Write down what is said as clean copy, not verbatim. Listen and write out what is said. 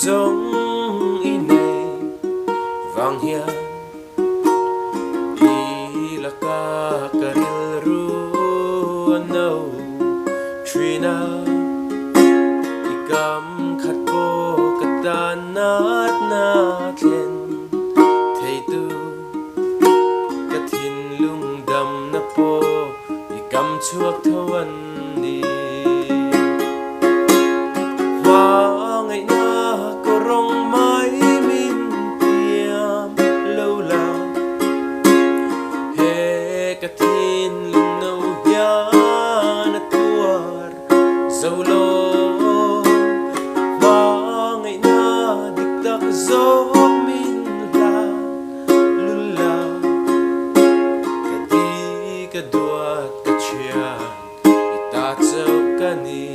giống ý này vang hiền là ca karil ru anâu trina ikam khat po katanat na tlen thei tu kathin lung dam na po ikam chuak thawan ni Hmangaihna Kawrawng mai min tiam lâu la he kathin lung nâu hian a tuar dâu lo Hmangaihna dik tak zok min la lula ka di ka duat ka chian ita chau ka ni